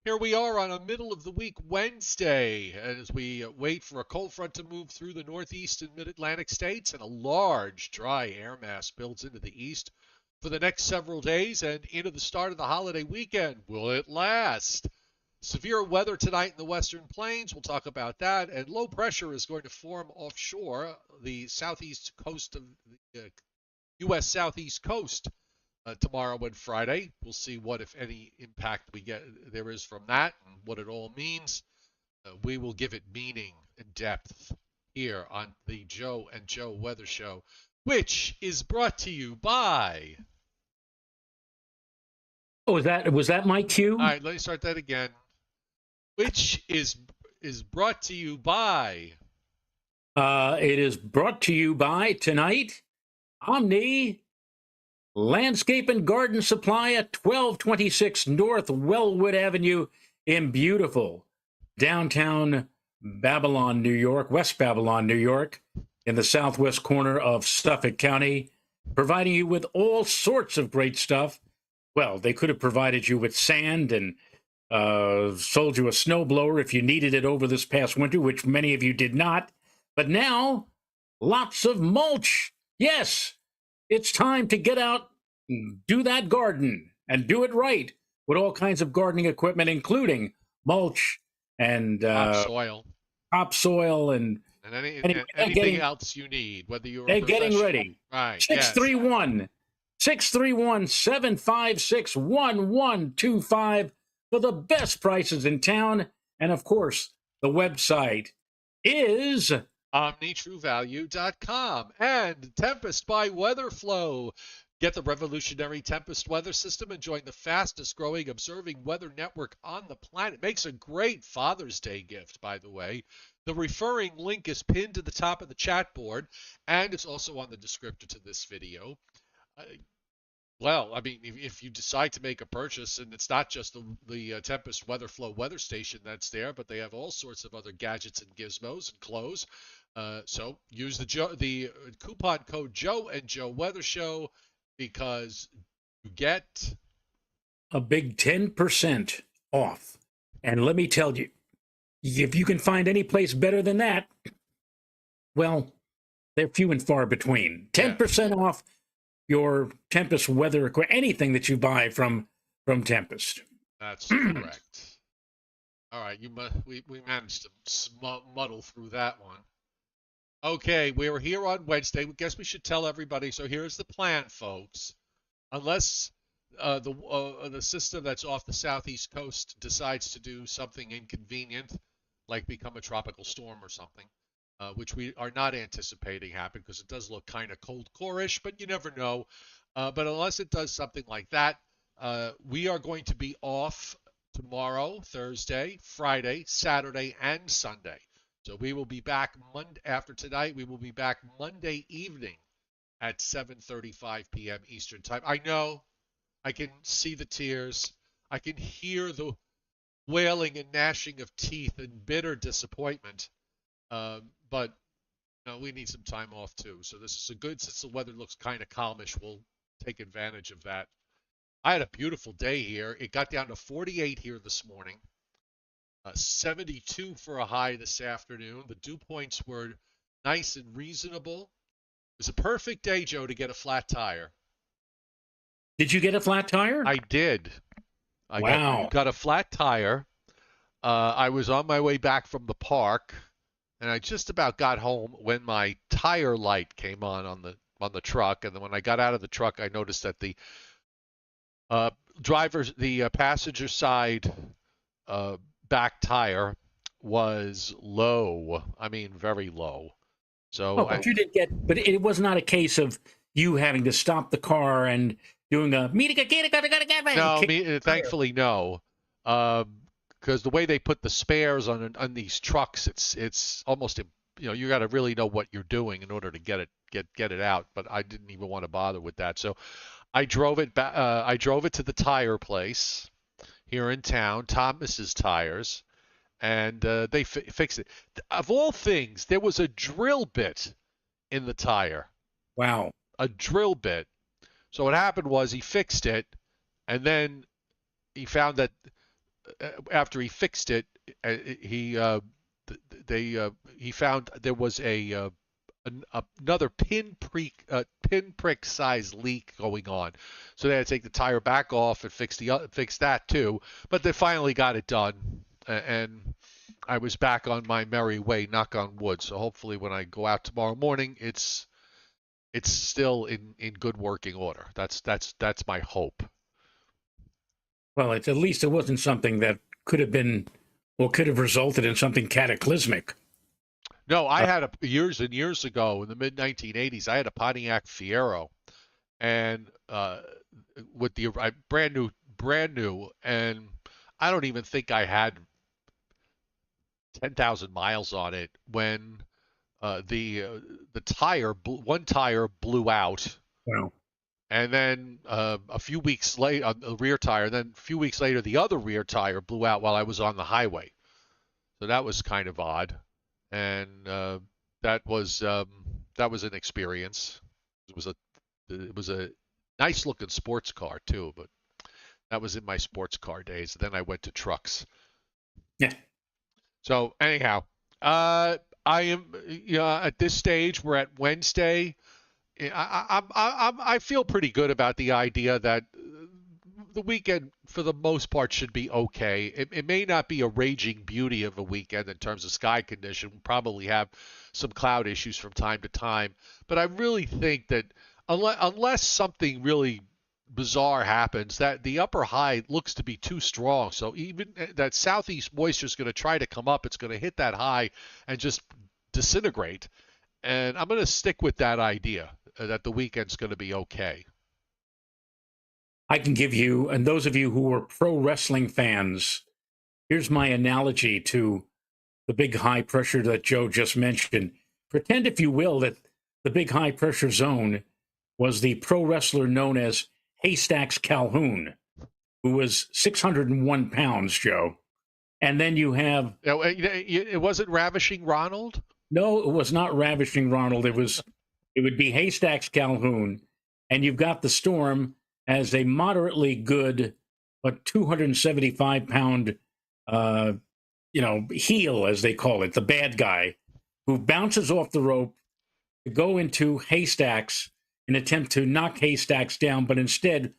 Here we are on a middle of the week Wednesday as we wait for a cold front to move through the northeast and mid-Atlantic states and a large dry air mass builds into the east for the next several days and into the start of the holiday weekend. Will it last? Severe weather tonight in the western plains. We'll talk about that. And low pressure is going to form offshore the southeast coast of the U.S. southeast coast tomorrow and Friday. We'll see what, if any, impact there is from that and what it all means. We will give it meaning and depth here on the Joe and Joe Weather Show, which is brought to you by. Oh, was that my cue? All right, let me start that again. Which is brought to you by. It is brought to you by tonight, Omni Landscape and Garden Supply at 1226 North Wellwood Avenue in beautiful downtown Babylon, New York, West Babylon, New York, in the southwest corner of Suffolk County, providing you with all sorts of great stuff. Well, they could have provided you with sand and sold you a snowblower if you needed it over this past winter, which many of you did not. But now, lots of mulch. Yes, it's time to get out and do that garden and do it right with all kinds of gardening equipment, including mulch and topsoil and anything else you need, whether you're they're getting ready. Right. 631-756-1125 for the best prices in town. And of course, the website is OmniTrueValue.com and Tempest by Weatherflow. Get the revolutionary Tempest weather system and join the fastest growing observing weather network on the planet. Makes a great Father's Day gift, by the way. The referring link is pinned to the top of the chat board, and it's also on the descriptor to this video. Well, I mean, if you decide to make a purchase, and it's not just the Tempest Weatherflow weather station that's there, but they have all sorts of other gadgets and gizmos and clothes. So use the coupon code Joe and Joe Weather Show because you get a big 10% off. And let me tell you, if you can find any place better than that, well, they're few and far between. 10% off your Tempest weather, anything that you buy from Tempest. That's correct. All right, we managed to muddle through that one. Okay, we were here on Wednesday. I guess we should tell everybody. So here's the plan, folks. Unless the system that's off the southeast coast decides to do something inconvenient, like become a tropical storm or something, which we are not anticipating happen because it does look kind of cold core-ish, but you never know. But unless it does something like that, we are going to be off tomorrow, Thursday, Friday, Saturday, and Sunday. So we will be back after tonight. We will be back Monday evening at 7:35 p.m. Eastern Time. I know. I can see the tears. I can hear the wailing and gnashing of teeth and bitter disappointment. But we need some time off too. So this is since the weather looks kind of calmish, we'll take advantage of that. I had a beautiful day here. It got down to 48 here this morning. 72 for a high this afternoon. The dew points were nice and reasonable. It was a perfect day, Joe, to get a flat tire. Did you get a flat tire? I did. Wow. Got a flat tire. I was on my way back from the park, and I just about got home when my tire light came on the truck. And then when I got out of the truck, I noticed that the passenger side back tire was low. I mean, very low. So, but it was not a case of you having to stop the car and doing a no. Thankfully, no. Because the way they put the spares on these trucks, it's almost you got to really know what you're doing in order to get it out. But I didn't even want to bother with that. So I drove it back. I drove it to the tire place here in town, Thomas's Tires, and they fixed it. Of all things, there was a drill bit in the tire. Wow. A drill bit. So what happened was he fixed it, and then he found that after he fixed it, he he found there was another pinprick size leak going on, so they had to take the tire back off and fix that too. But they finally got it done, and I was back on my merry way. Knock on wood. So hopefully, when I go out tomorrow morning, it's still in good working order. That's my hope. Well, at least it wasn't something that could have been or could have resulted in something cataclysmic. No, I had years and years ago in the mid 1980s. I had a Pontiac Fiero, and with the brand new, and I don't even think I had 10,000 miles on it when the one tire blew out, Wow. and then a few weeks later, the rear tire, and then a few weeks later, the other rear tire blew out while I was on the highway. So that was kind of odd, and that was an experience. It was a nice looking sports car too, but that was in my sports car days. Then I went to trucks. Yeah. So anyhow, I am at this stage. We're at Wednesday. I feel pretty good about the idea that the weekend, for the most part, should be okay. It may not be a raging beauty of a weekend in terms of sky condition. We'll probably have some cloud issues from time to time. But I really think that unless something really bizarre happens, that the upper high looks to be too strong. So even that southeast moisture is going to try to come up. It's going to hit that high and just disintegrate. And I'm going to stick with that idea that the weekend's going to be okay. I can give you, and those of you who are pro wrestling fans, here's my analogy to the big high pressure that Joe just mentioned. Pretend, if you will, that the big high pressure zone was the pro wrestler known as Haystacks Calhoun, who was 601 pounds, Joe. And then you have... It wasn't Ravishing Ronald? No, it was not Ravishing Ronald. It would be Haystacks Calhoun. And you've got the Storm as a moderately good, but 275-pound, heel, as they call it, the bad guy, who bounces off the rope to go into Haystacks in an attempt to knock Haystacks down. But instead,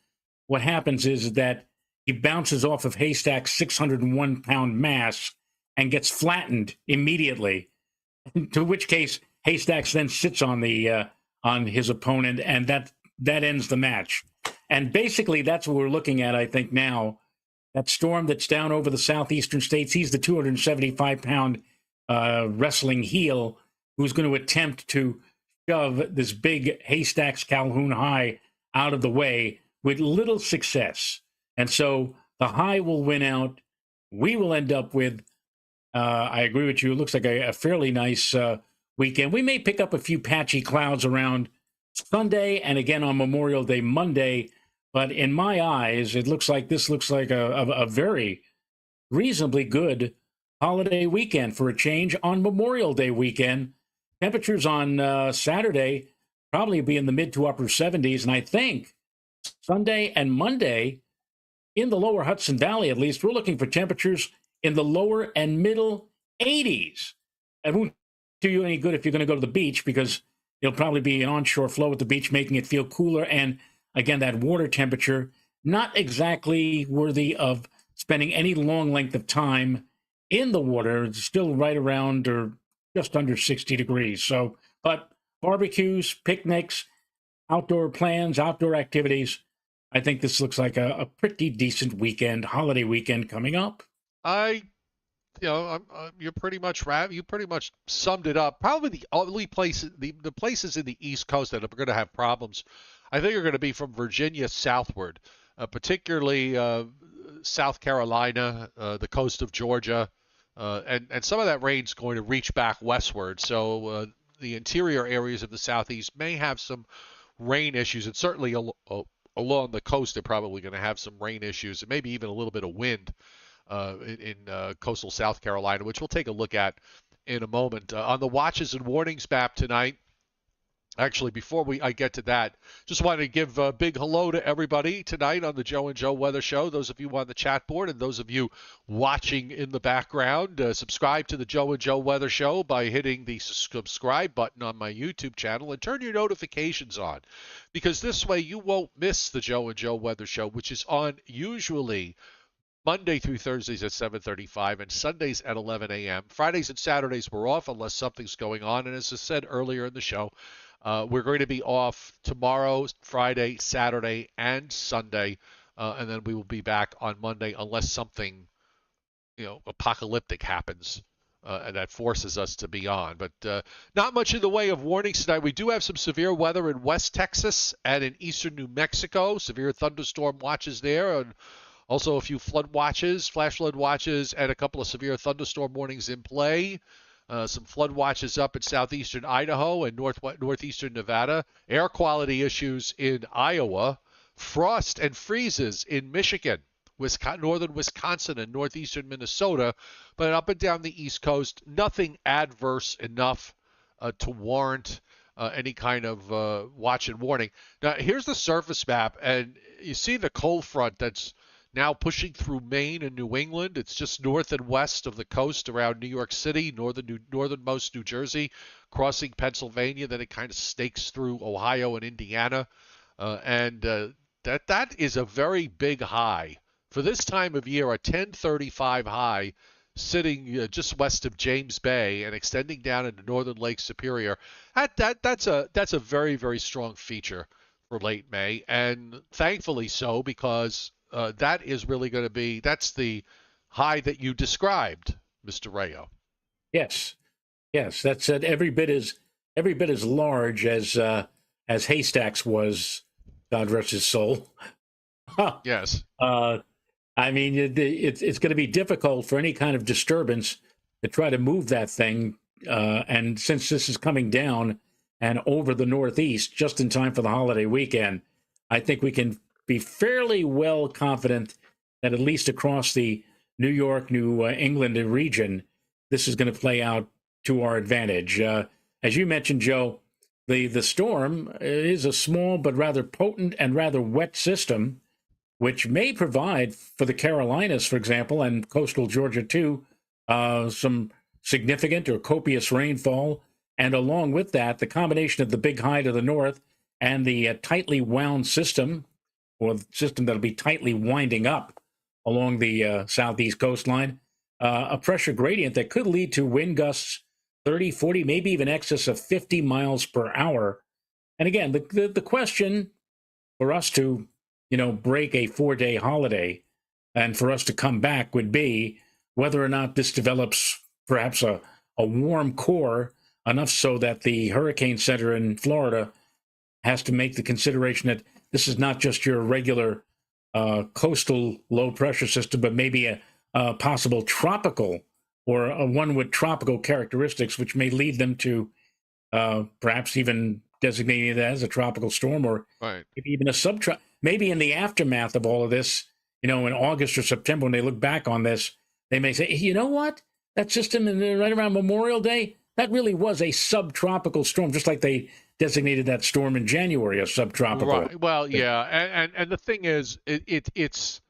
what happens is that he bounces off of Haystacks' 601-pound mass and gets flattened immediately, to which case Haystacks then sits on his opponent, and that ends the match. And basically, that's what we're looking at, I think, now. That Storm that's down over the southeastern states, he's the 275-pound wrestling heel who's going to attempt to shove this big Haystacks Calhoun high out of the way with little success. And so the high will win out. We will end up with, I agree with you, it looks like a fairly nice weekend. We may pick up a few patchy clouds around Sunday and again on Memorial Day Monday. But in my eyes, this looks like a very reasonably good holiday weekend for a change on Memorial Day weekend. Temperatures on Saturday probably be in the mid to upper 70s. And I think Sunday and Monday in the lower Hudson Valley, at least, we're looking for temperatures in the lower and middle 80s. It won't do you any good if you're going to go to the beach, because it'll probably be an onshore flow at the beach, making it feel cooler. And again, that water temperature, not exactly worthy of spending any long length of time in the water. It's still right around or just under 60 degrees. So, but barbecues, picnics, outdoor plans, outdoor activities, I think this looks like a pretty decent weekend, holiday weekend coming up. You pretty much summed it up. Probably the only places, the places in the East Coast that are going to have problems, I think, are going to be from Virginia southward, particularly South Carolina, the coast of Georgia, and some of that rain's going to reach back westward. So the interior areas of the Southeast may have some rain issues, and certainly along the coast they're probably going to have some rain issues, and maybe even a little bit of wind in coastal South Carolina, which we'll take a look at in a moment. On the watches and warnings map tonight, Actually, before I get to that, just wanted to give a big hello to everybody tonight on the Joe and Joe Weather Show. Those of you on the chat board and those of you watching in the background, subscribe to the Joe and Joe Weather Show by hitting the subscribe button on my YouTube channel and turn your notifications on, because this way you won't miss the Joe and Joe Weather Show, which is on usually Monday through Thursdays at 7:35 and Sundays at 11 a.m. Fridays and Saturdays we're off unless something's going on. And as I said earlier in the show, we're going to be off tomorrow, Friday, Saturday, and Sunday, and then we will be back on Monday unless something, apocalyptic happens and that forces us to be on. But not much in the way of warnings tonight. We do have some severe weather in West Texas and in eastern New Mexico. Severe thunderstorm watches there, and also a few flood watches, flash flood watches, and a couple of severe thunderstorm warnings in play. Some flood watches up in southeastern Idaho and northeastern Nevada. Air quality issues in Iowa. Frost and freezes in Michigan, northern Wisconsin, and northeastern Minnesota. But up and down the East Coast, nothing adverse enough to warrant any kind of watch and warning. Now, here's the surface map, and you see the cold front that's now pushing through Maine and New England. It's just north and west of the coast around New York City, northernmost New Jersey, crossing Pennsylvania. Then it kind of stakes through Ohio and Indiana. And that is a very big high. For this time of year, a 1035 high sitting just west of James Bay and extending down into northern Lake Superior. That's a very, very strong feature for late May, and thankfully so, because that is really going to be, that's the high that you described, Mr. Rayo. Yes, that's every bit as large as Haystacks was, God rest his soul. Yes. I mean, it's going to be difficult for any kind of disturbance to try to move that thing, and since this is coming down and over the Northeast just in time for the holiday weekend, I think we can be fairly well confident that at least across the New York, New England region, this is going to play out to our advantage. As you mentioned, Joe, the storm is a small but rather potent and rather wet system, which may provide for the Carolinas, for example, and coastal Georgia too, some significant or copious rainfall. And along with that, the combination of the big high to the north and the tightly wound system, or the system that'll be tightly winding up along the southeast coastline, a pressure gradient that could lead to wind gusts 30, 40, maybe even excess of 50 miles per hour. And again, the question for us to, break a 4-day holiday and for us to come back would be whether or not this develops perhaps a warm core enough so that the Hurricane Center in Florida has to make the consideration that this is not just your regular coastal low-pressure system, but maybe a possible tropical or a one with tropical characteristics, which may lead them to perhaps even designating it as a tropical storm, or right, maybe even a subtropical. Maybe in the aftermath of all of this, in August or September, when they look back on this, they may say, hey, you know what? That system right around Memorial Day, that really was a subtropical storm, just like they designated that storm in January a subtropical. Right. Well, yeah, and the thing is, it's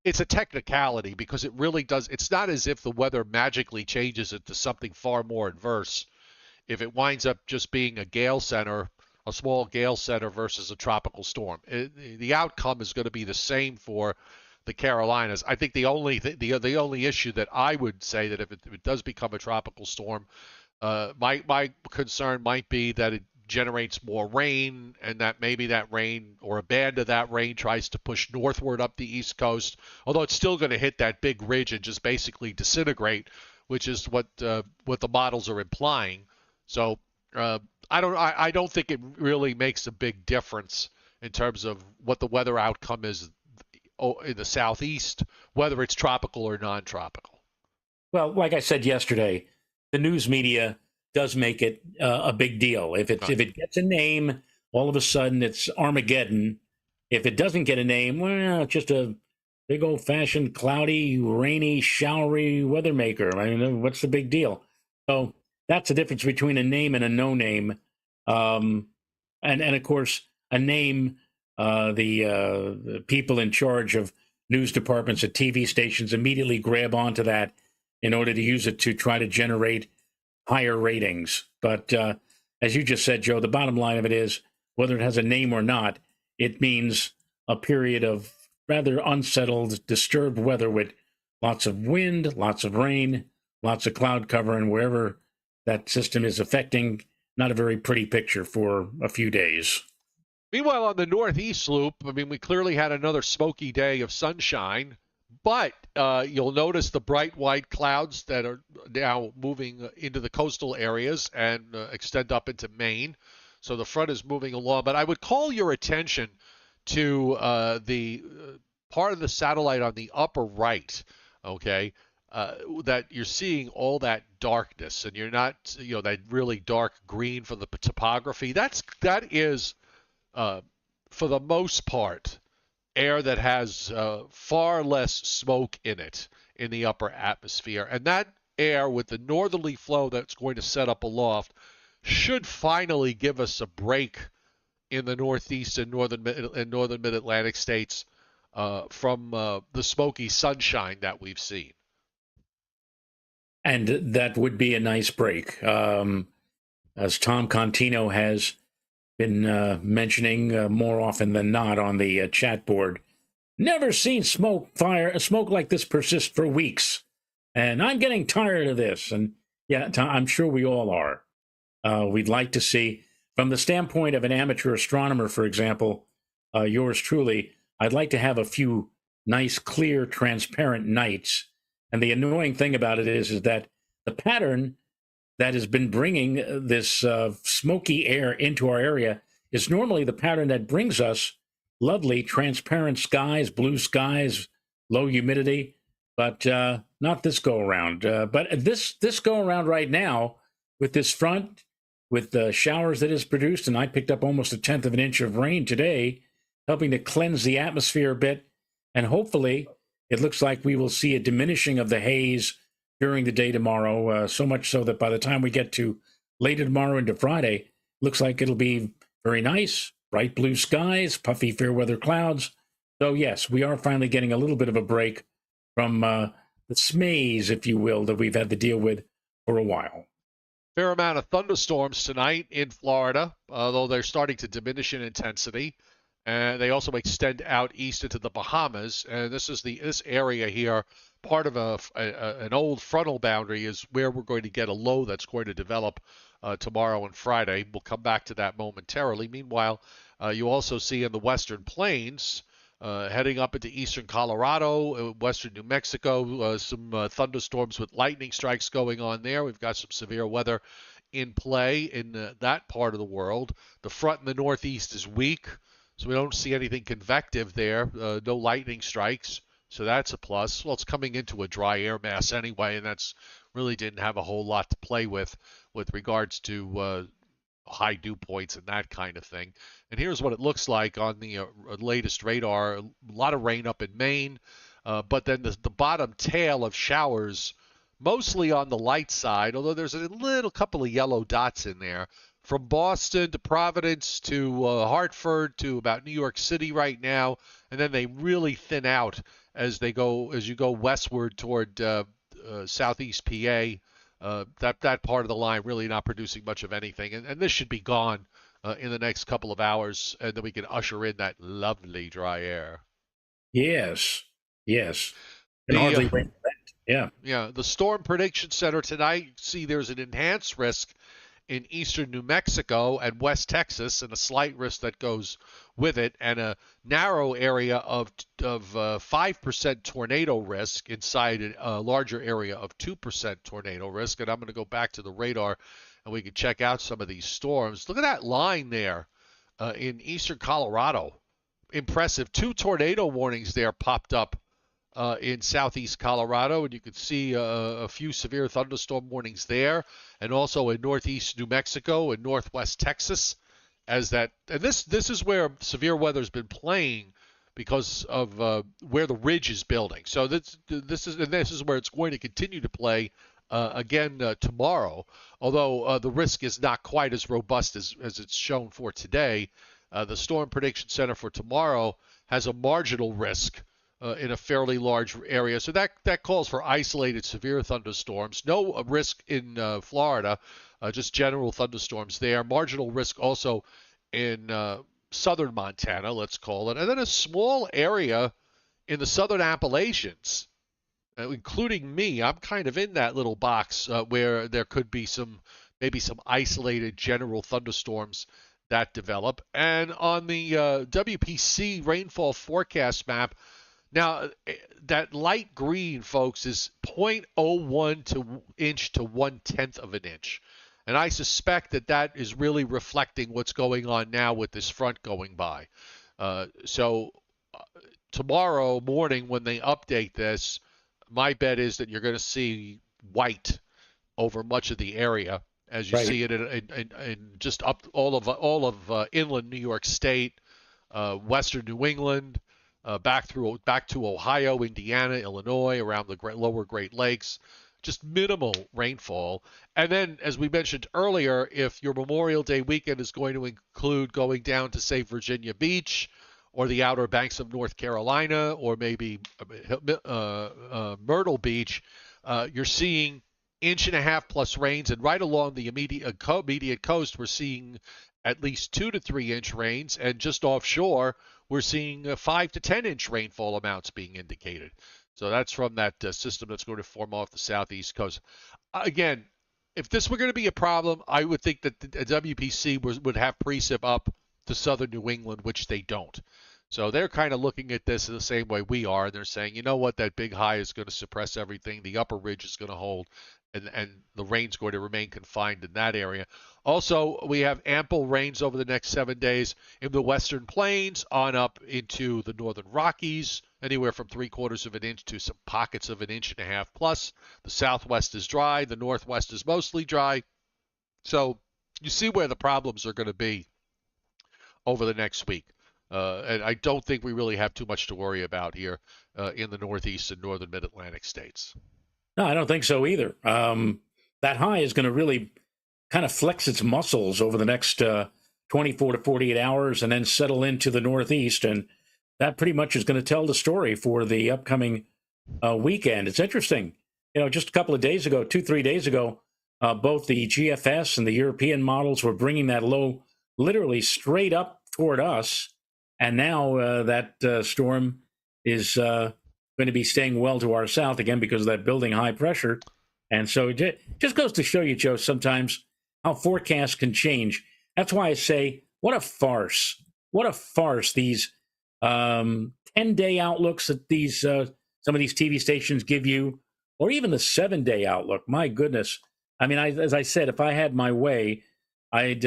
a technicality, because it really does. It's not as if the weather magically changes it to something far more adverse. If it winds up just being a gale center, a small gale center versus a tropical storm, the outcome is going to be the same for the Carolinas. I think the only issue that I would say that if it does become a tropical storm, my concern might be that it generates more rain, and that maybe that rain or a band of that rain tries to push northward up the East Coast, although it's still going to hit that big ridge and just basically disintegrate, which is what the models are implying. So I don't think it really makes a big difference in terms of what the weather outcome is in the southeast, whether it's tropical or non-tropical. Well, like I said yesterday, the news media does make it a big deal. If it gets a name, all of a sudden it's Armageddon. If it doesn't get a name, well, it's just a big old-fashioned cloudy, rainy, showery weather maker. I mean, what's the big deal? So that's the difference between a name and a no name. and of course, a name the people in charge of news departments at TV stations immediately grab onto that in order to use it to try to generate higher ratings. But as you just said, Joe, the bottom line of it is whether it has a name or not, it means a period of rather unsettled, disturbed weather with lots of wind, lots of rain, lots of cloud cover, and wherever that system is affecting, not a very pretty picture for a few days. Meanwhile, on the northeast loop, I mean, we clearly had another smoky day of sunshine, but you'll notice the bright white clouds that are now moving into the coastal areas and extend up into Maine. So the front is moving along. But I would call your attention to the part of the satellite on the upper right, okay, that you're seeing all that darkness, and you're not, that really dark green from the topography. That is, for the most part, air that has far less smoke in it in the upper atmosphere. And that air with the northerly flow that's going to set up aloft should finally give us a break in the northeast and northern mid-Atlantic states from the smoky sunshine that we've seen. And that would be a nice break. As Tom Contino has been mentioning more often than not on the chat board, never seen smoke like this persist for weeks. And I'm getting tired of this. And yeah, I'm sure we all are. We'd like to see, from the standpoint of an amateur astronomer, for example, yours truly, I'd like to have a few nice, clear, transparent nights. And the annoying thing about it is that the pattern that has been bringing this smoky air into our area is normally the pattern that brings us lovely, transparent skies, blue skies, low humidity, but not this go-around. But this go-around right now, with this front, with the showers that is produced, and I picked up almost 1/10 of an inch of rain today, helping to cleanse the atmosphere a bit, and hopefully it looks like we will see a diminishing of the haze during the day tomorrow, so much so that by the time we get to later tomorrow into Friday, looks like it'll be very nice, bright blue skies, puffy fair weather clouds. So yes, we are finally getting a little bit of a break from the smaze, if you will, that we've had to deal with for a while. Fair amount of thunderstorms tonight in Florida, although they're starting to diminish in intensity. And they also extend out east into the Bahamas. And this area here, part of an old frontal boundary, is where we're going to get a low that's going to develop tomorrow and Friday. We'll come back to that momentarily. Meanwhile, you also see in the western plains, heading up into eastern Colorado, western New Mexico, some thunderstorms with lightning strikes going on there. We've got some severe weather in play in that part of the world. The front in the northeast is weak, so we don't see anything convective there, no lightning strikes. So that's a plus. Well, it's coming into a dry air mass anyway, and that's really didn't have a whole lot to play with regards to high dew points and that kind of thing. And here's what it looks like on the latest radar. A lot of rain up in Maine, but then the bottom tail of showers, mostly on the light side, although there's a little couple of yellow dots in there. From Boston to Providence to Hartford to about New York City right now, and then they really thin out as you go westward toward southeast PA. That part of the line really not producing much of anything, and this should be gone in the next couple of hours, and then we can usher in that lovely dry air. Yes. Hardly rain. Yeah. The Storm Prediction Center tonight, you see there's an enhanced risk in eastern New Mexico and West Texas, and a slight risk that goes with it, and a narrow area of 5% tornado risk inside a larger area of 2% tornado risk. And I'm going to go back to the radar, and we can check out some of these storms. Look at that line there in eastern Colorado. Impressive. 2 tornado warnings there popped up in southeast Colorado, and you can see a few severe thunderstorm warnings there, and also in northeast New Mexico and northwest Texas. And this is where severe weather has been playing because of where the ridge is building. So this is where it's going to continue to play again tomorrow, although the risk is not quite as robust as it's shown for today. The Storm Prediction Center for tomorrow has a marginal risk in a fairly large area. So that calls for isolated severe thunderstorms. No risk in Florida, just general thunderstorms there. Marginal risk also in southern Montana, let's call it. And then a small area in the southern Appalachians, including me. I'm kind of in that little box where there could be maybe some isolated general thunderstorms that develop. And on the WPC rainfall forecast map, now that light green, folks, is 0.01 inch to 1/10 of an inch. And I suspect that is really reflecting what's going on now with this front going by. So tomorrow morning when they update this, my bet is that you're going to see white over much of the area as you see it in just up all of inland New York State, western New England, back to Ohio, Indiana, Illinois, around the lower Great Lakes. Just minimal rainfall. And then, as we mentioned earlier, if your Memorial Day weekend is going to include going down to, say, Virginia Beach or the Outer Banks of North Carolina or maybe Myrtle Beach, you're seeing 1.5 inch plus rains. And right along the immediate coast, we're seeing at least 2 to 3 inch rains. And just offshore, we're seeing 5 to 10 inch rainfall amounts being indicated. So that's from that system that's going to form off the southeast coast. Again, if this were going to be a problem, I would think that the WPC would have precip up to southern New England, which they don't. So they're kind of looking at this in the same way we are. And they're saying, you know what, that big high is going to suppress everything. The upper ridge is going to hold, and the rain's going to remain confined in that area. Also, we have ample rains over the next 7 days in the western plains on up into the northern Rockies, anywhere from 3/4 of an inch to some pockets of 1.5 inches plus. The southwest is dry. The northwest is mostly dry. So you see where the problems are going to be over the next week. And I don't think we really have too much to worry about here in the northeast and northern mid-Atlantic states. No, I don't think so either. That high is going to really kind of flex its muscles over the next 24 to 48 hours and then settle into the northeast. And that pretty much is going to tell the story for the upcoming weekend. It's interesting. You know, just a couple of days ago, 2-3 days ago, both the GFS and the European models were bringing that low literally straight up toward us. And now that storm is going to be staying well to our south again because of that building high pressure. And so it just goes to show you, Joe, sometimes how forecasts can change. That's why I say, what a farce. What a farce, these 10-day outlooks that these some of these TV stations give you, or even the 7-day outlook. My goodness. I mean, as I said, if I had my way, I'd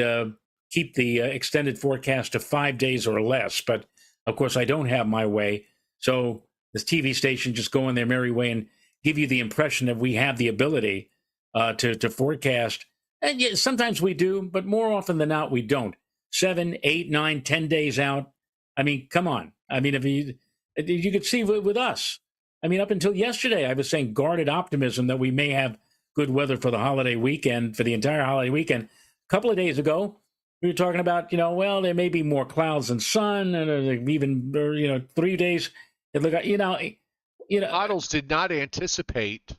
keep the extended forecast to 5 days or less. But, of course, I don't have my way. So this TV station just go in their merry way and give you the impression that we have the ability to forecast. And yeah, sometimes we do, but more often than not, we don't. 7, 8, 9, 10 days out. I mean, come on. I mean, if you could see with us. I mean, up until yesterday, I was saying guarded optimism that we may have good weather for the holiday weekend, for the entire holiday weekend. A couple of days ago, we were talking about, well, there may be more clouds than sun, and even, 3 days. Models did not anticipate,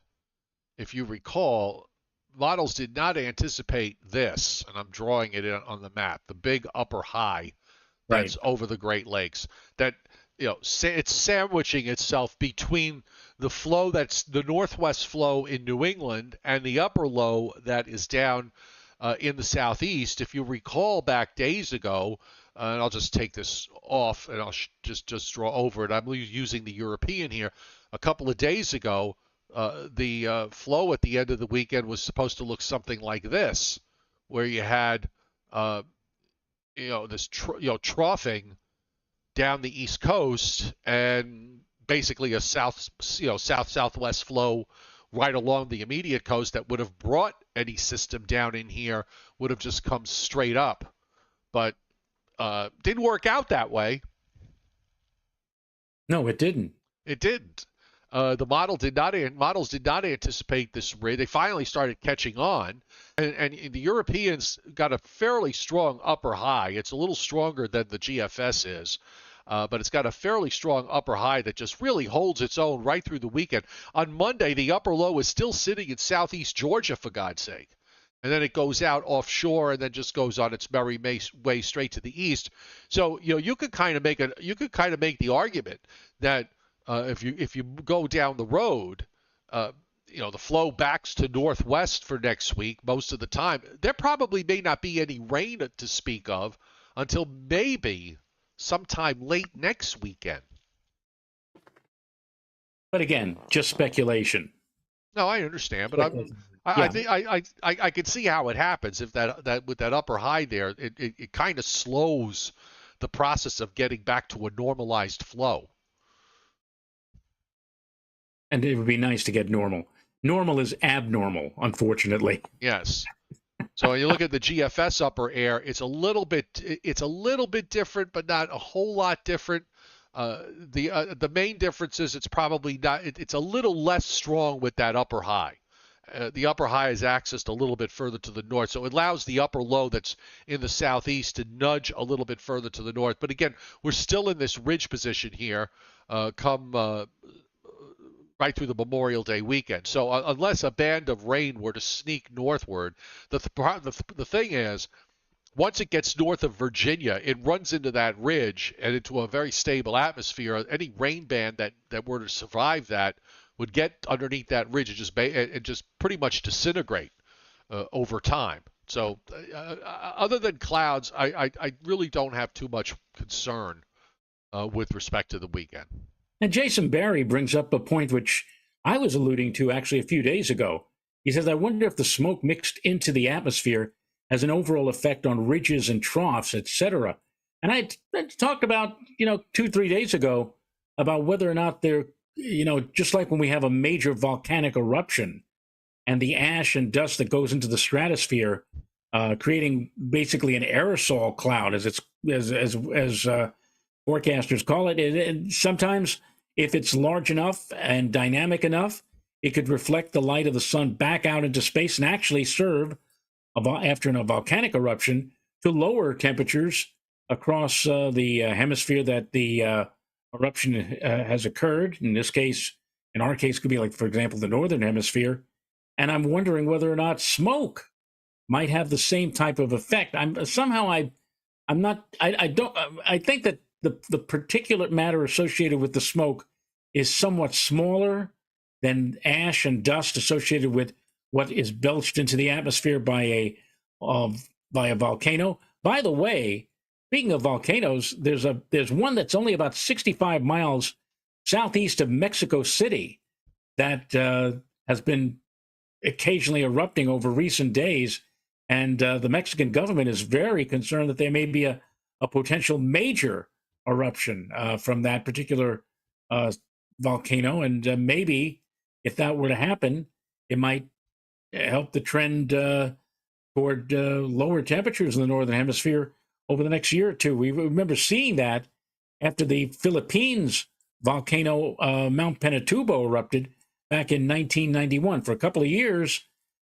if you recall, this, and I'm drawing it on the map, the big upper high that's over the Great Lakes. That, it's sandwiching itself between the flow that's the northwest flow in New England and the upper low that is down in the southeast. If you recall back days ago, and I'll just take this off and I'll just draw over it. I'm using the European here. A couple of days ago, the flow at the end of the weekend was supposed to look something like this, where you had, this troughing down the East Coast and basically a southwest flow right along the immediate coast that would have brought any system down in here, would have just come straight up. But didn't work out that way. No, it didn't. It didn't. The models did not anticipate this ridge. They finally started catching on, and the Europeans got a fairly strong upper high. It's a little stronger than the GFS is. But it's got a fairly strong upper high that just really holds its own right through the weekend. On Monday, the upper low is still sitting in southeast Georgia, for God's sake. And then it goes out offshore and then just goes on its merry way straight to the east. So you could kind of make the argument that if you go down the road, the flow backs to northwest for next week most of the time. There probably may not be any rain to speak of until maybe sometime late next weekend. But again, just speculation. No, I understand, but I could see how it happens if that with that upper high there, it kind of slows the process of getting back to a normalized flow. And it would be nice to get normal. Normal is abnormal, unfortunately. Yes. So when you look at the GFS upper air, it's a little bit different, but not a whole lot different. The main difference is it's probably not. It's a little less strong with that upper high. The upper high is accessed a little bit further to the north, so it allows the upper low that's in the southeast to nudge a little bit further to the north. But again, we're still in this ridge position here, right through the Memorial Day weekend. So unless a band of rain were to sneak northward, the thing is, once it gets north of Virginia, it runs into that ridge and into a very stable atmosphere. Any rain band that were to survive that would get underneath that ridge and just pretty much disintegrate over time. So other than clouds, I really don't have too much concern with respect to the weekend. And Jason Barry brings up a point which I was alluding to actually a few days ago. He says, I wonder if the smoke mixed into the atmosphere has an overall effect on ridges and troughs, etc. And I talked about, 2-3 days ago about whether or not they're, just like when we have a major volcanic eruption and the ash and dust that goes into the stratosphere, creating basically an aerosol cloud, as forecasters call it. And sometimes, if it's large enough and dynamic enough, it could reflect the light of the sun back out into space and actually serve, after a volcanic eruption, to lower temperatures across the hemisphere that the eruption has occurred. In our case, could be like, for example, the northern hemisphere. And I'm wondering whether or not smoke might have the same type of effect. I think that the particulate matter associated with the smoke is somewhat smaller than ash and dust associated with what is belched into the atmosphere by a volcano. By the way, speaking of volcanoes, there's one that's only about 65 miles southeast of Mexico City that has been occasionally erupting over recent days, and the Mexican government is very concerned that there may be a potential major eruption from that particular volcano, and maybe if that were to happen, it might help the trend toward lower temperatures in the northern hemisphere over the next year or two. We remember seeing that after the Philippines volcano Mount Pinatubo erupted back in 1991. For a couple of years,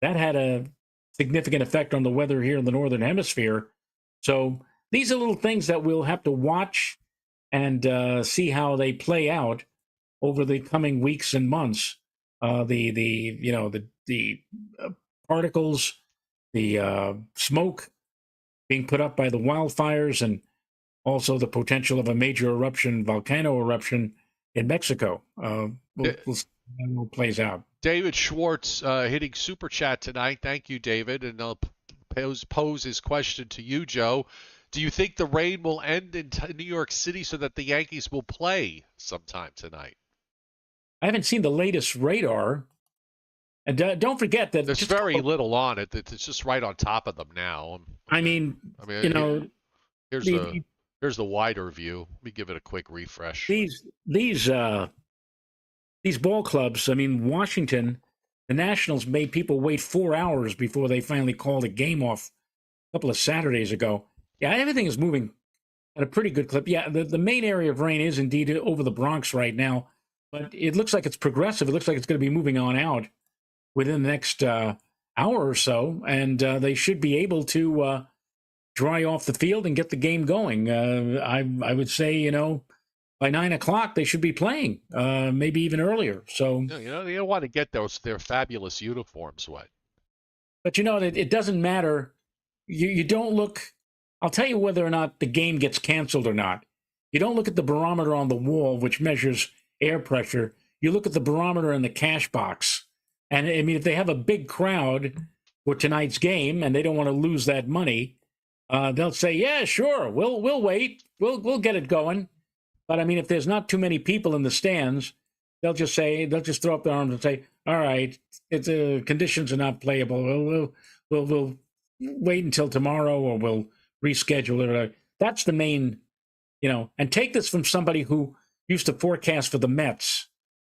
that had a significant effect on the weather here in the northern hemisphere. So these are little things that we'll have to watch and see how they play out over the coming weeks and months. The particles, the smoke being put up by the wildfires, and also the potential of a major eruption, volcano eruption in Mexico. We'll see how it plays out. David Schwartz hitting Super Chat tonight. Thank you, David. And I'll pose his question to you, Joe. Do you think the rain will end in New York City so that the Yankees will play sometime tonight? I haven't seen the latest radar. And don't forget that there's very little on it. It's just right on top of them now. Here's the wider view. Let me give it a quick refresh. These ball clubs. Washington, the Nationals made people wait 4 hours before they finally called a game off a couple of Saturdays ago. Yeah, everything is moving at a pretty good clip. Yeah, the main area of rain is indeed over the Bronx right now. but it looks like it's progressive. It looks like it's going to be moving on out within the next hour or so, and they should be able to dry off the field and get the game going. I would say, by 9 o'clock they should be playing, maybe even earlier. So, they don't want to get their fabulous uniforms wet. but it doesn't matter. You don't look. I'll tell you whether or not the game gets canceled or not. You don't look at the barometer on the wall, which measures air pressure. You look at the barometer in the cash box. And I mean, if they have a big crowd for tonight's game and they don't want to lose that money, they'll say, "Yeah, sure, we'll wait, we'll get it going." But I mean, if there's not too many people in the stands, they'll just throw up their arms and say, "All right, it's conditions are not playable. We'll wait until tomorrow, or we'll reschedule it." That's the main, And take this from somebody who used to forecast for the Mets.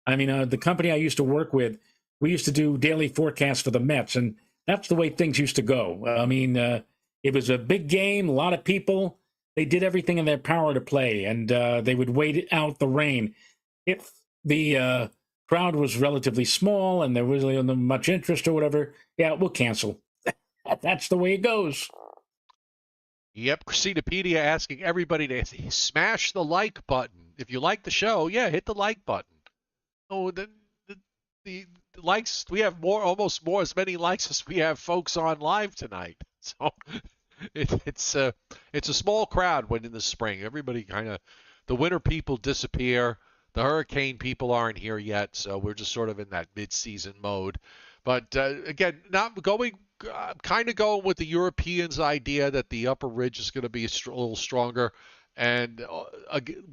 I mean, the company I used to work with, we used to do daily forecasts for the Mets, and that's the way things used to go. I mean, it was a big game, a lot of people. They did everything in their power to play, and they would wait out the rain. If the crowd was relatively small and there wasn't much interest or whatever, yeah, we'll cancel. That's the way it goes. Yep, Christinapedia asking everybody to smash the like button. If you like the show, yeah, hit the like button. Oh, the likes, we have almost as many likes as we have folks on live tonight. So it's a small crowd when in the spring. Everybody the winter people disappear. The hurricane people aren't here yet, so we're just sort of in that mid-season mode. But again, kind of going with the Europeans' idea that the upper ridge is going to be a little stronger. And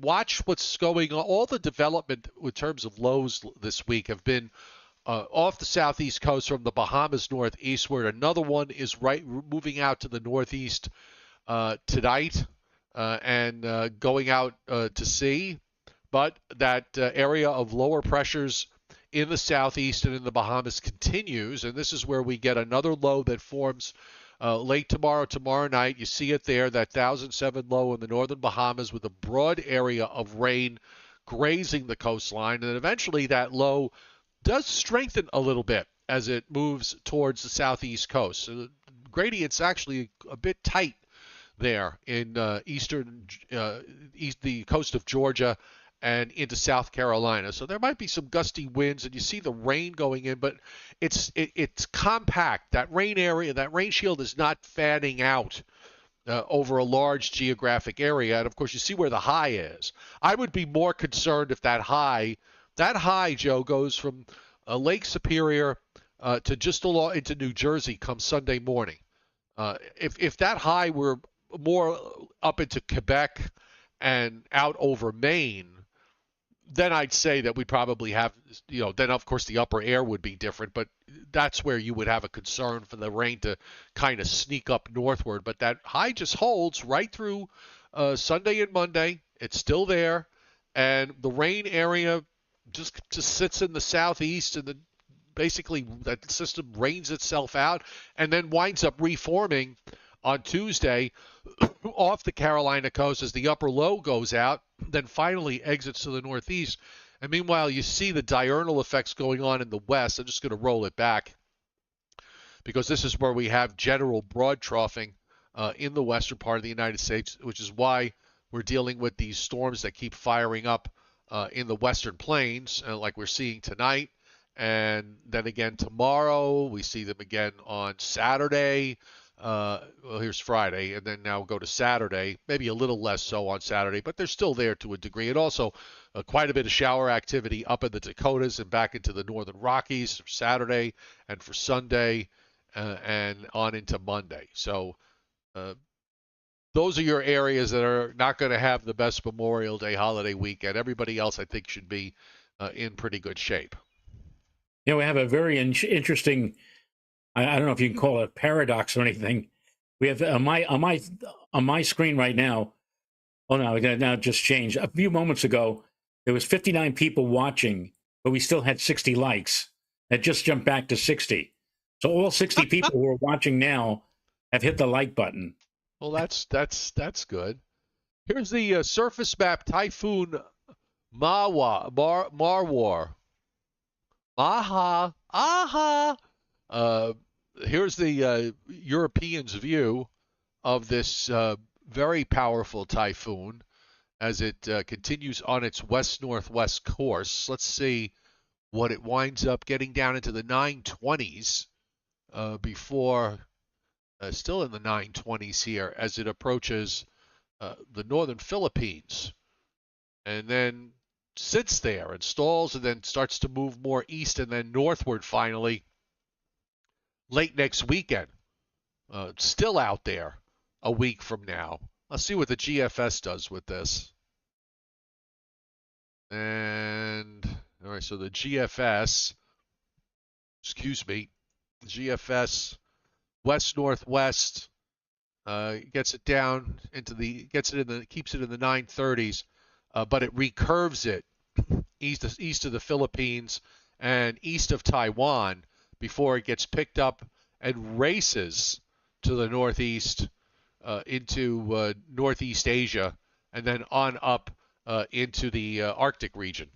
watch what's going on. All the development in terms of lows this week have been off the southeast coast from the Bahamas northeastward. Another one is moving out to the northeast tonight and going out to sea. But that area of lower pressures in the southeast and in the Bahamas continues, and this is where we get another low that forms late tomorrow night. You see it there, that 1,007 low in the northern Bahamas with a broad area of rain grazing the coastline, and eventually that low does strengthen a little bit as it moves towards the southeast coast. So the gradient's actually a bit tight there in the coast of Georgia and into South Carolina. So there might be some gusty winds, and you see the rain going in, but it's compact. That rain area, that rain shield is not fanning out over a large geographic area. And, of course, you see where the high is. I would be more concerned if that high, Joe, goes from Lake Superior to just along into New Jersey come Sunday morning. If that high were more up into Quebec and out over Maine, then I'd say that we'd probably have, then of course the upper air would be different, but that's where you would have a concern for the rain to kind of sneak up northward. But that high just holds right through Sunday and Monday. It's still there, and the rain area just sits in the southeast, and then basically that system rains itself out and then winds up reforming on Tuesday off the Carolina coast as the upper low goes out, then finally exits to the northeast. And meanwhile, you see the diurnal effects going on in the west. I'm just going to roll it back because this is where we have general broad troughing in the western part of the United States, which is why we're dealing with these storms that keep firing up in the western plains, like we're seeing tonight. And then again tomorrow, we see them again on Saturday. Here's Friday, and then now go to Saturday, maybe a little less so on Saturday, but they're still there to a degree. And also quite a bit of shower activity up in the Dakotas and back into the northern Rockies for Saturday and for Sunday and on into Monday. So those are your areas that are not going to have the best Memorial Day holiday weekend. Everybody else, I think, should be in pretty good shape. We have a very interesting, I don't know if you can call it a paradox or anything. We have on my screen right now. Oh no, now it just changed. A few moments ago, there was 59 people watching, but we still had 60 likes. That just jumped back to 60. So all 60 people who are watching now have hit the like button. Well, that's good. Here's the surface map Typhoon Marwar. Aha. Aha. Uh, Here's the Europeans' view of this very powerful typhoon as it continues on its west-northwest course. Let's see what it winds up getting down into the 920s before still in the 920s here as it approaches the northern Philippines and then sits there and stalls and then starts to move more east and then northward finally late next weekend. Still out there a week from now. Let's see what the GFS does with this. And all right, so the GFS, excuse me, GFS west northwest gets it down into the keeps it in the 930s, but it recurves it east of the Philippines and east of Taiwan before it gets picked up and races to the northeast into Northeast Asia and then on up into the Arctic region.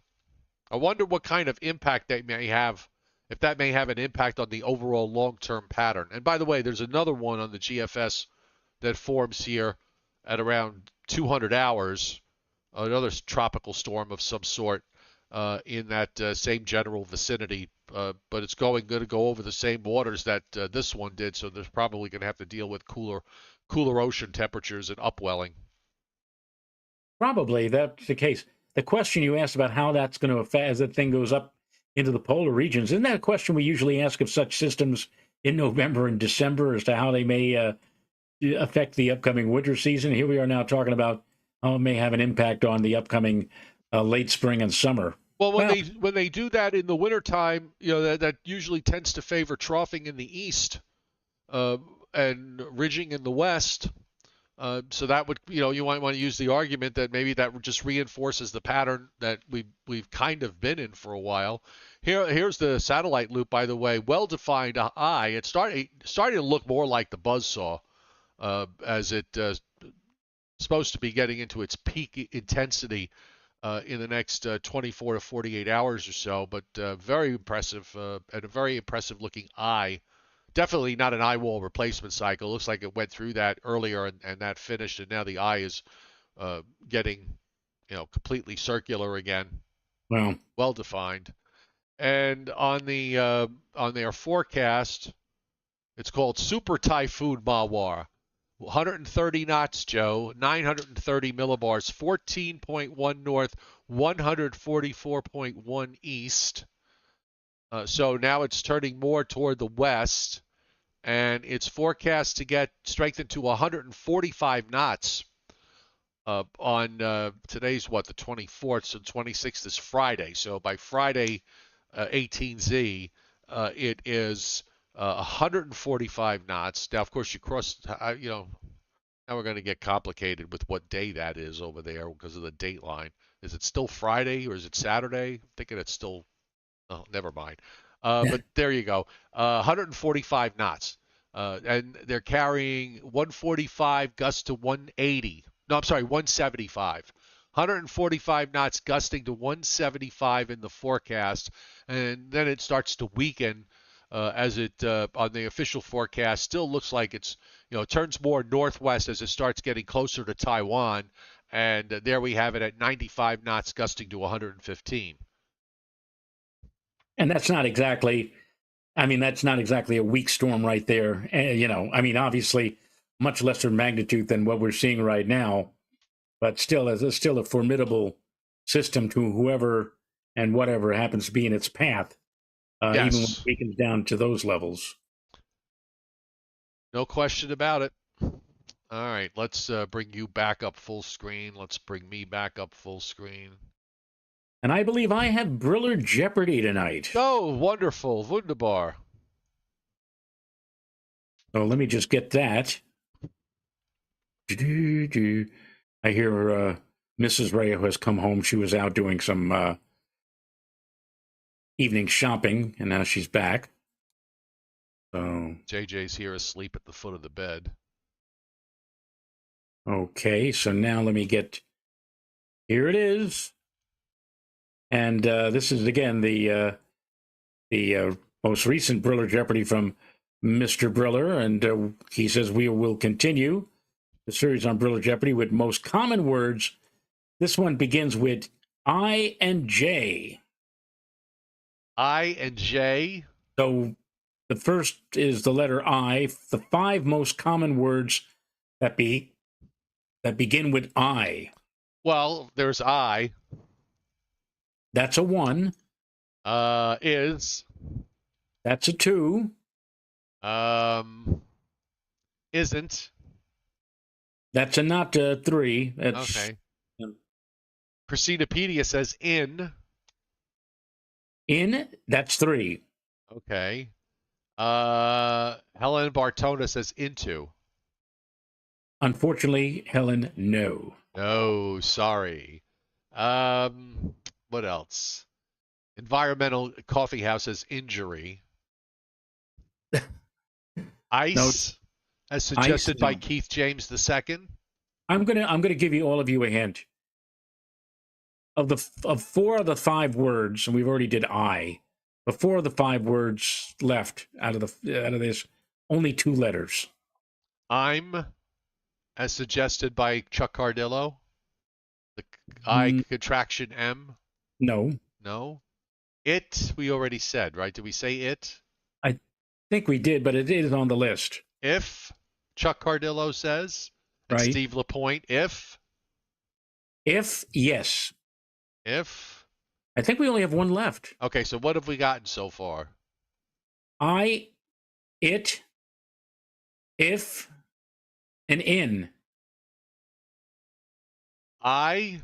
I wonder what kind of impact that may have, if that may have an impact on the overall long-term pattern. And by the way, there's another one on the GFS that forms here at around 200 hours, another tropical storm of some sort in that same general vicinity. But it's going to go over the same waters that this one did, so there's probably going to have to deal with cooler ocean temperatures and upwelling. Probably that's the case. The question you asked about how that's going to affect as that thing goes up into the polar regions, isn't that a question we usually ask of such systems in November and December as to how they may affect the upcoming winter season? Here we are now talking about how it may have an impact on the upcoming late spring and summer. Well, when they do that in the wintertime, that usually tends to favor troughing in the east and ridging in the west. So that would, you might want to use the argument that maybe that just reinforces the pattern that we've kind of been in for a while. Here's the satellite loop, by the way, well-defined eye. It's starting to look more like the buzzsaw as it supposed to be getting into its peak intensity in the next 24 to 48 hours or so. But very impressive and a very impressive looking eye. Definitely not an eye wall replacement cycle. Looks like it went through that earlier and that finished, and now the eye is getting, completely circular again. Well, well defined. And on their forecast, it's called Super Typhoon Mawar. 130 knots, Joe. 930 millibars. 14.1 north. 144.1 east. So now it's turning more toward the west, and it's forecast to get strengthened to 145 knots on today's the 24th, so 26th is Friday. So by Friday, 18Z, it is 145 knots. Now, of course, you cross, now we're going to get complicated with what day that is over there because of the date line. Is it still Friday or is it Saturday? I'm thinking it's still. Oh, never mind. But there you go. 145 knots. And they're carrying 145 gusts to 180. No, I'm sorry, 175. 145 knots gusting to 175 in the forecast. And then it starts to weaken as it, on the official forecast, still looks like it's, it turns more northwest as it starts getting closer to Taiwan. And there we have it at 95 knots gusting to 115. And that's not exactly a weak storm right there. Obviously much lesser magnitude than what we're seeing right now, but still a formidable system to whoever and whatever happens to be in its path, yes. Even when it weakens down to those levels. No question about it. All right, let's bring you back up full screen. Let's bring me back up full screen. And I believe I have Briller Jeopardy tonight. Oh, wonderful. Wunderbar. So let me just get that. I hear Mrs. Rayo has come home. She was out doing some evening shopping, and now she's back. So JJ's here asleep at the foot of the bed. Okay, so now let me get... Here it is. And this is, again, the most recent Briller Jeopardy from Mr. Briller. And he says we will continue the series on Briller Jeopardy with most common words. This one begins with I and J. I and J. So the first is the letter I. The 5 most common words that begin with I. Well, there's I. That's a 1. Is. That's a 2. Isn't. That's a not a 3. That's okay. Christinapedia says in. In. That's 3. Okay. Helen Bartona says into. Unfortunately, Helen, no. No, sorry. What else? Environmental Coffee House says injury. Ice, no. as suggested Ice, by no. Keith James II. I'm gonna give you all of you a hint. Of 4 of the 5 words, and we've already did I. But 4 of the 5 words left out of this, only 2 letters. I'm, as suggested by Chuck Cardillo. The I contraction M. No. No. It, we already said, right? Did we say it? I think we did, but it is on the list. If, Chuck Cardillo says. And right. Steve LaPointe, if. If, yes. If. I think we only have 1 left. Okay, so what have we gotten so far? I, it, if, and in. I.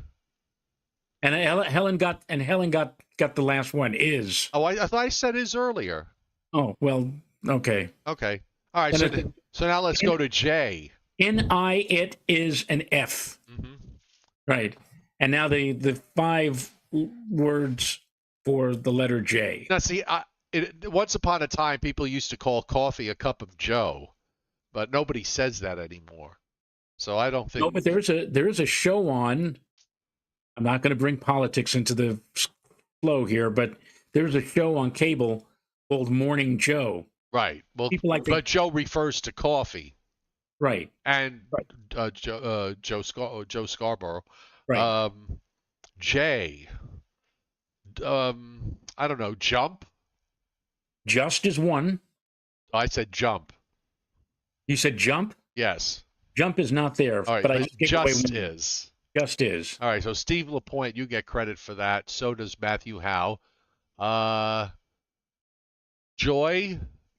And Helen got the last one. Is. Oh, I thought I said is earlier. Oh, well, okay. Okay. All right. So now let's go to J. In I, it, is, an F. Mm-hmm. Right. And now the 5 words for the letter J. Now, see, once upon a time, people used to call coffee a cup of Joe, but nobody says that anymore. So I don't think. No, but there is a show on. I'm not going to bring politics into the flow here, but there's a show on cable called Morning Joe. Right. Well, but Joe refers to coffee. Right. And right. Joe Scarborough. Right. J. I don't know. Jump. Just is 1. I said jump. You said jump? Yes. Jump is not there. All right, but I just is. Just is. All right, so Steve LaPointe, you get credit for that. So does Matthew Howe. Joy?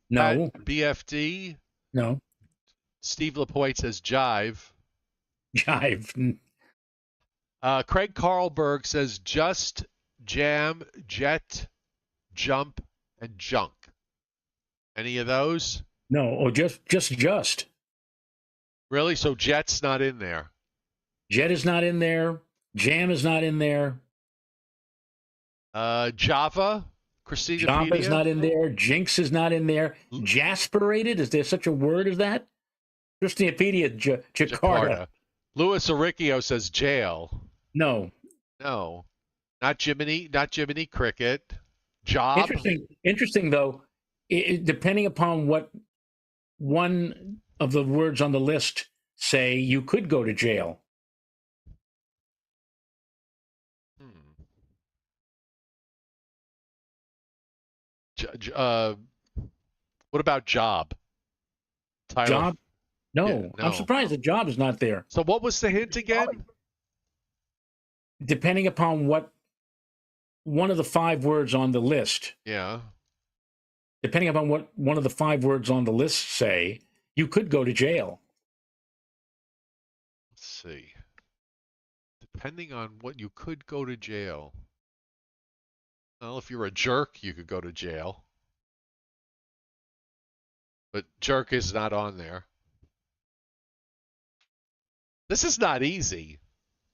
No. BFD? No. Steve LaPointe says jive. Jive. Craig Carlberg says just, jam, jet, jump, and junk. Any of those? No. Or just. Really? So jet's not in there? Jet is not in there. Jam is not in there. Java? Christina Java is not in there. Jinx is not in there. Jasperated? Is there such a word as that? Christinapedia, Jakarta. Louis Oricchio says jail. No. No. Not Jiminy Cricket. Job. Interesting though, depending upon what one of the words on the list say, you could go to jail. What about job? Tyler? Job? No. Yeah, no. I'm surprised the job is not there. So what was the hint again? Depending upon what one of the 5 words on the list. Yeah. Depending upon what one of the 5 words on the list say, you could go to jail. Let's see. Depending on what you could go to jail. Well, if you're a jerk, you could go to jail. But jerk is not on there. This is not easy.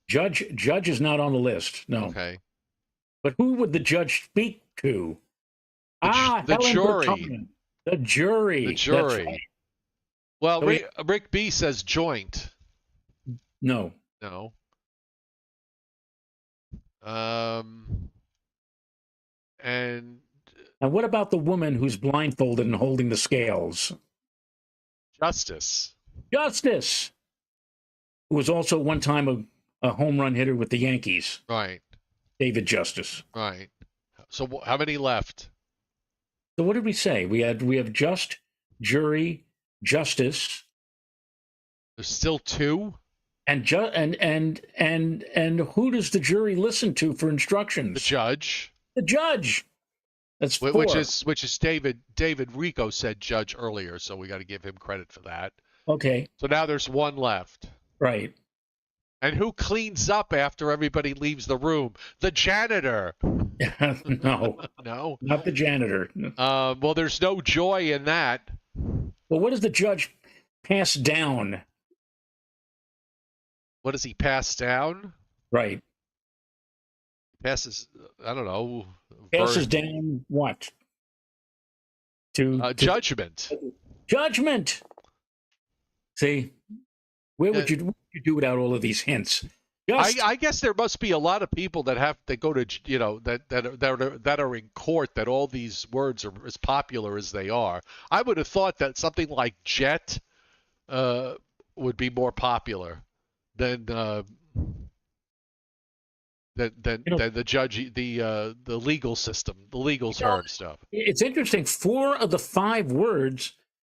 Judge is not on the list. No. Okay. But who would the judge speak to? The jury. The jury. The jury. Right. Well, Rick B says joint. No. No. And And what about the woman who's blindfolded and holding the scales? Justice. Justice, who was also one time a home run hitter with the Yankees. Right. David Justice. Right. So how many left? So what did we say? We have just, jury, justice. There's still 2. And who does the jury listen to for instructions? The judge. The judge. That's 4. Which is David Rico said judge earlier, so we got to give him credit for that. Okay. So now there's 1 left. Right. And who cleans up after everybody leaves the room? The janitor. No. No. Not the janitor. Well, there's no joy in that. Well, what does the judge pass down? What does he pass down? Right. Passes, I don't know. Passes down what? To judgment. Judgment. See, where would you do without all of these hints? I guess there must be a lot of people that go to, that are in court, that all these words are as popular as they are. I would have thought that something like jet would be more popular than the judge, the legal system, the legal term stuff. It's interesting. 4 of the 5 words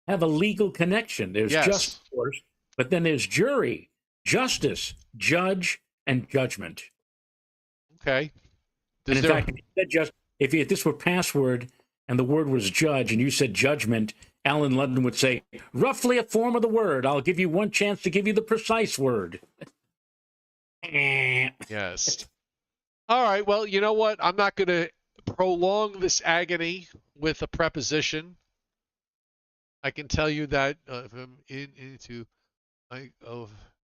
have a legal connection. There's just, of course, but then there's jury, justice, judge, and judgment. Okay. And in fact, if this were password and the word was judge and you said judgment, Alan London would say, roughly a form of the word. I'll give you one chance to give you the precise word. Yes. All right. Well, you know what? I'm not going to prolong this agony with a preposition. I can tell you that in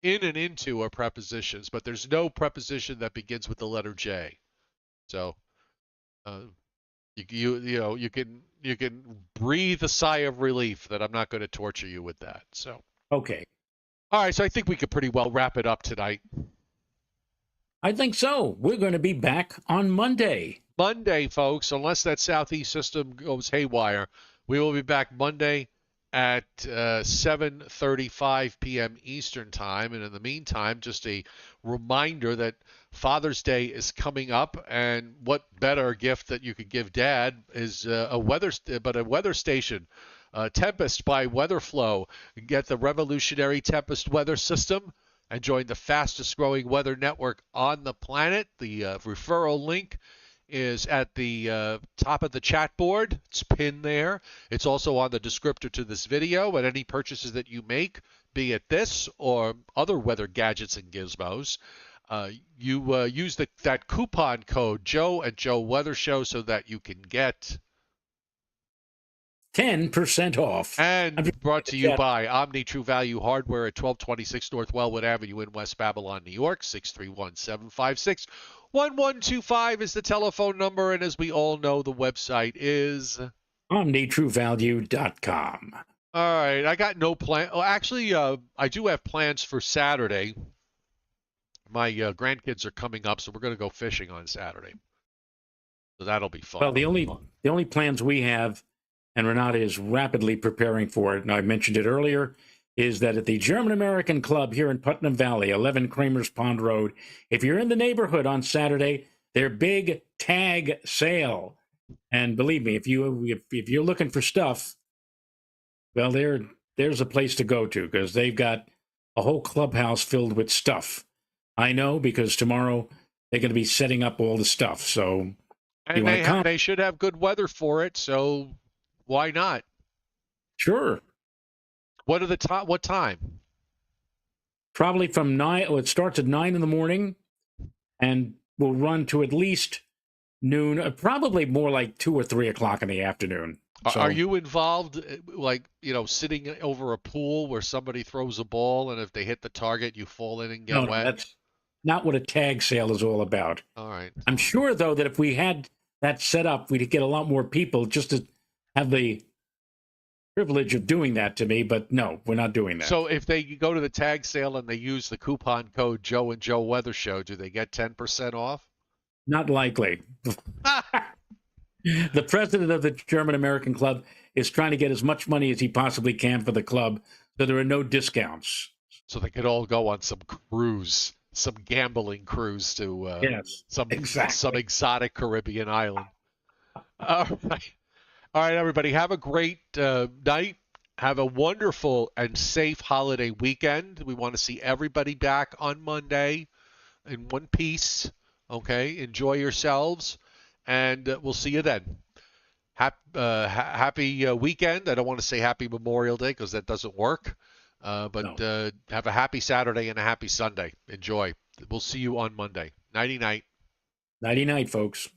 and into are prepositions, but there's no preposition that begins with the letter J. So you can breathe a sigh of relief that I'm not going to torture you with that. So okay. All right. So I think we could pretty well wrap it up tonight. I think so. We're going to be back on Monday. Monday, folks, unless that southeast system goes haywire, we will be back Monday at 7:35 p.m. Eastern Time. And in the meantime, just a reminder that Father's Day is coming up, and what better gift that you could give Dad is a weather station. Tempest by Weatherflow. Get the revolutionary Tempest weather system and join the fastest growing weather network on the planet. The referral link is at the top of the chat board. It's pinned there. It's also on the descriptor to this video. And any purchases that you make, be it this or other weather gadgets and gizmos, you use that coupon code Joe and Joe Weather Show so that you can get 10% off. And brought to you by Omni True Value Hardware at 1226 North Wellwood Avenue in West Babylon, New York. 631-756-1125 is the telephone number. And as we all know, the website is OmniTrueValue.com. All right. I got no plan. Oh, actually, I do have plans for Saturday. My grandkids are coming up, so we're going to go fishing on Saturday. So that'll be fun. Well, the only plans we have, and Renata is rapidly preparing for it, and I mentioned it earlier, is that at the German-American Club here in Putnam Valley, 11 Kramers Pond Road, if you're in the neighborhood on Saturday, their big tag sale. And believe me, if you're looking for stuff, well, there's a place to go to, because they've got a whole clubhouse filled with stuff. I know, because tomorrow they're going to be setting up all the stuff. So, and they should have good weather for it, so why not? Sure. What time? Probably from 9. Oh, it starts at 9 in the morning and will run to at least noon, probably more like 2 or 3 o'clock in the afternoon. So, are you involved, sitting over a pool where somebody throws a ball and if they hit the target, you fall in and get wet? That's not what a tag sale is all about. All right. I'm sure, though, that if we had that set up, we'd get a lot more people just to have the privilege of doing that to me, but no, we're not doing that. So if they go to the tag sale and they use the coupon code Joe and Joe Weather Show, do they get 10% off? Not likely. The president of the German American Club is trying to get as much money as he possibly can for the club, so there are no discounts. So they could all go on some cruise, some gambling cruise to Yes, some exactly. exotic Caribbean island. All right, all right, everybody. Have a great night. Have a wonderful and safe holiday weekend. We want to see everybody back on Monday in one piece. Okay, enjoy yourselves, and we'll see you then. Happy weekend. I don't want to say happy Memorial Day because that doesn't work. But No. have a happy Saturday and a happy Sunday. Enjoy. We'll see you on Monday. Nighty night. Nighty night, folks.